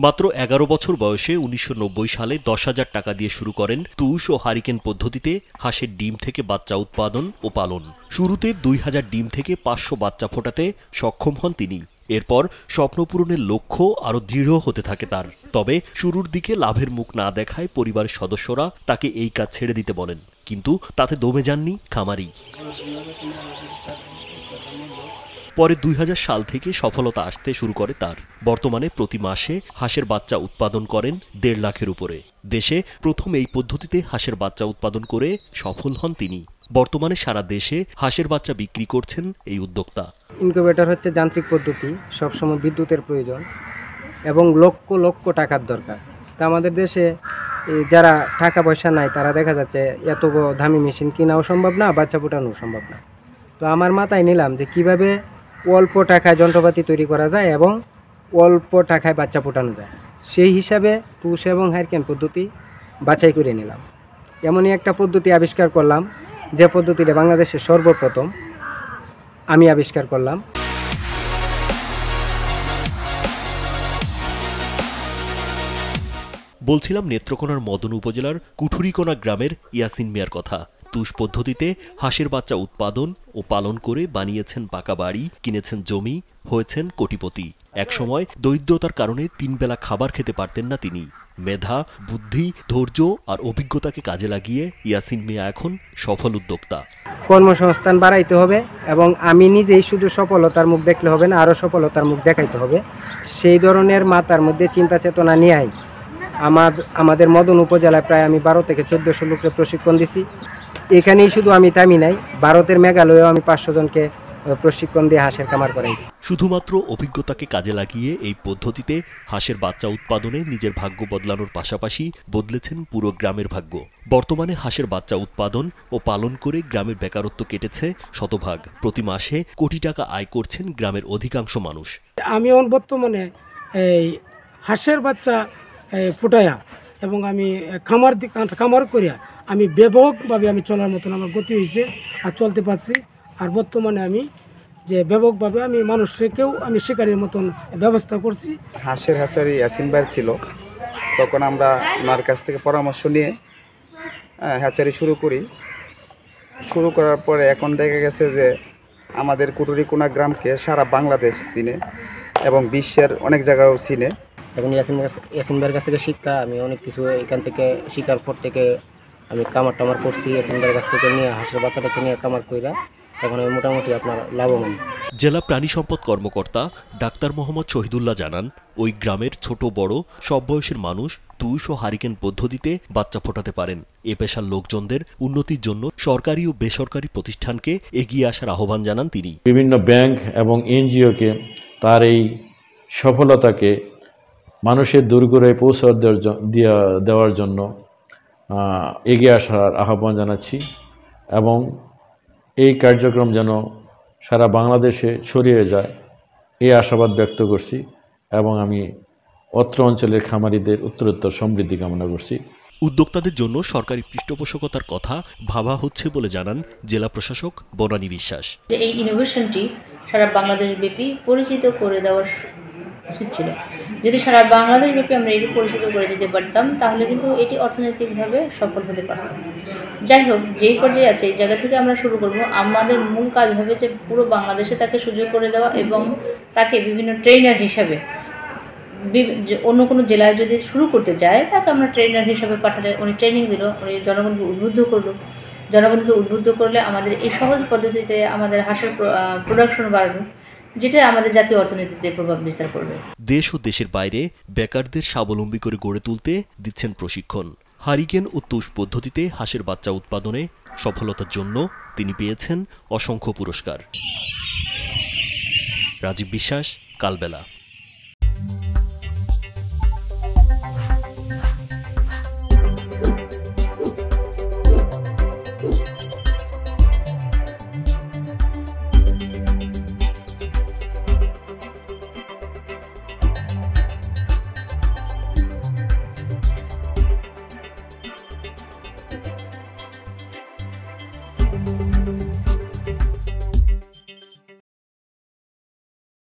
মাত্র ১১ বছর বয়সে ১৯৯০ সালে ১০,০০০ টাকা দিয়ে শুরু করেন তুষ ও হারিকেন পদ্ধতিতে হাঁসের ডিম থেকে বাচ্চা উৎপাদন ও পালন। শুরুতে ২,০০০ ডিম থেকে ৫০০ বাচ্চা ফোটাতে সক্ষম হন তিনি। এরপর স্বপ্ন পূরণের লক্ষ্য আরও দৃঢ় হতে থাকে তার। তবে শুরুর দিকে লাভের মুখ না দেখায় পরিবারের সদস্যরা তাকে এই কাজ ছেড়ে দিতে বলেন, কিন্তু তাতে দমে যাননি খামারি। পরে ২০০০ সাল থেকে সফলতা আসতে শুরু করে তার। বর্তমানে প্রতি মাসে হাঁসের বাচ্চা উৎপাদন করেন ১.৫ লাখের উপরে। দেশে প্রথম এই পদ্ধতিতে হাঁসের বাচ্চা উৎপাদন করে সফল হন তিনি। বর্তমানে সারা দেশে হাঁসের বাচ্চা বিক্রি করছেন এই উদ্যোক্তা। ইনকিউবেটর হচ্ছে যান্ত্রিক পদ্ধতি, সবসময় বিদ্যুতের প্রয়োজন এবং লক্ষ লক্ষ টাকার দরকার। তা আমাদের দেশে যারা টাকা পয়সা নাই তারা দেখা যাচ্ছে এত দামি মেশিন কেনাও সম্ভব না, বাচ্চা ফোটানো সম্ভব না। তো আমার মাথায় নিলাম যে কিভাবে অল্প টাকায় যন্ত্রপাতি তৈরি করা যায় এবং অল্প টাকায় বাচ্চা ফোটানো যায়, সেই হিসাবে পুষ এবং হারিকেন পদ্ধতি বাছাই করে নিলাম। এমনই একটা পদ্ধতি আবিষ্কার করলাম, যে পদ্ধতিটা বাংলাদেশে সর্বপ্রথম আমি আবিষ্কার করলাম। বলছিলাম নেত্রকোনার মদন উপজেলার কুঠুরিকোনা গ্রামের ইয়াসিন মিয়ার কথা। তুষ পদ্ধতিতে হাঁসের বাচ্চা উৎপাদন ও পালন করে বানিয়েছেন পাকা বাড়ি, কিনেছেন জমি, হয়েছেন কোটিপতি। একসময় দরিদ্রতার কারণে ৩ বেলা খাবার খেতে পারতেন না তিনি। মেধা, বুদ্ধি, ধৈর্য আর অভিজ্ঞতাকে কাজে লাগিয়ে ইয়াসিন মিয়া এখন সফল উদ্যোক্তা। কর্মসংস্থান বাড়াইতে হবে এবং আমি নিজেই শুধু সফলতার মুখ দেখলে হবে না, আরও সফলতার মুখ দেখাইতে হবে। সেই ধরনের মাথার মধ্যে চিন্তা চেতনা নিয়েই আমাদের মদন উপজেলায় প্রায় আমি ১২ থেকে ১৪০০ লোকের প্রশিক্ষণ দিছি। এখানেই শুধু আমি থামি নাই, ভারতের মেঘালয়েও আমি ৫০০ জনকে প্রশিক্ষণ দিয়ে হাঁসের খামার করাইছি। শুধুমাত্র অভিজ্ঞতাকে কাজে লাগিয়ে এই পদ্ধতিতে হাঁসের বাচ্চা উৎপাদনে নিজের ভাগ্য বদলানোর পাশাপাশি বদলেছেন পুরো গ্রামের ভাগ্য। বর্তমানে হাঁসের বাচ্চা উৎপাদন ও পালন করে গ্রামের বেকারত্ব কেটেছে শতভাগ। প্রতি মাসে কোটি টাকা আয় করছেন গ্রামের অধিকাংশ মানুষ। আমি বর্তমানে এই হাঁসের বাচ্চা ফুটাইয়া এবং আমি খামার করিয়া আমি ব্যাপকভাবে আমি চলার মতন আমার গতি হয়েছে আর চলতে পারছি। আর বর্তমানে আমি যে ব্যাপকভাবে আমি মানুষকেও আমি শিকারের মতন ব্যবস্থা করছি। হাঁসের হ্যাচারি ইয়াসিন ভাই ছিল, তখন আমরা ওনার কাছ থেকে পরামর্শ নিয়ে হ্যাচারি শুরু করার পরে এখন দেখা গেছে যে আমাদের কুটুরিকোনা গ্রামকে সারা বাংলাদেশ চিনে এবং বিশ্বের অনেক জায়গায়ও চিনে। এখন ইয়াসিন ভাইয়ের কাছ থেকে শিক্ষা আমি অনেক কিছু এখান থেকে শিকার পর থেকে আমি কামার টামার করছি। ইয়াসিন ভাইয়ের কাছ থেকে নিয়ে হাঁসের বাচ্চা নিয়ে কামার কইরা এখন আমি মোটামুটি আপনার লাভবান। জেলা প্রাণী সম্পদ কর্মকর্তা ডাক্তার মোহাম্মদ শহীদুল্লাহ জানান, ওই গ্রামের ছোট বড় সব বয়সের মানুষ তুষ ও হারিকেন পদ্ধতিতে বাচ্চা ফোটাতে পারেন। এ পেশার লোকজনদের উন্নতির জন্য সরকারি ও বেসরকারি প্রতিষ্ঠানকে এগিয়ে আসার আহ্বান জানান তিনি। বিভিন্ন ব্যাংক এবং এনজিওকে তার এই সফলতাকে মানুষের দূরগোড়ায় পৌঁছে দেওয়ার জন্য এগিয়ে আসার আহ্বান জানাচ্ছি এবং এই কার্যক্রম যেন সারা বাংলাদেশে ছড়িয়ে যায় এই আশাবাদ ব্যক্ত করছি এবং আমি অত্র অঞ্চলের খামারিদের উত্তরোত্তর সমৃদ্ধি কামনা করছি। উদ্যোক্তাদের জন্য সরকারি পৃষ্ঠপোষকতার কথা ভাবা হচ্ছে বলে জানান জেলা প্রশাসক বনানী বিশ্বাস। এই ইনোভেশনটি সারা বাংলাদেশ ব্যাপী পরিচিত করে দেওয়া উচিত ছিল। যদি সারা বাংলাদেশ ব্যাপী আমরা এটি পরিচিত করে দিতে পারতাম তাহলে কিন্তু এটি অর্থনৈতিকভাবে সফল হতে পারত। যাই হোক, যেই পর্যায়ে আছে এই জায়গা থেকে আমরা শুরু করব। আমাদের মূল কাজ হবে যে পুরো বাংলাদেশে তাকে সুযোগ করে দেওয়া এবং তাকে বিভিন্ন ট্রেনার হিসাবে অন্য কোনো জেলায় যদি শুরু করতে যায় তাকে আমরা ট্রেনার হিসাবে পাঠালে উনি ট্রেনিং দিল, উনি জনগণকে উদ্বুদ্ধ করলো। জনগণকে উদ্বুদ্ধ করলে আমাদের এই সহজ পদ্ধতিতে আমাদের হাঁসের প্রোডাকশন বাড়বে, যেটা আমাদের জাতীয় অর্থনীতিতে প্রভাব বিস্তার করবে। দেশ ও দেশের বাইরে বেকারদের স্বাবলম্বী করে গড়ে তুলতে দিচ্ছেন প্রশিক্ষণ। হারিকেন ও তুষ পদ্ধতিতে হাঁসের বাচ্চা উৎপাদনে সফলতার জন্য তিনি পেয়েছেন অসংখ্য পুরস্কার। রাজীব বিশ্বাস, কালবেলা।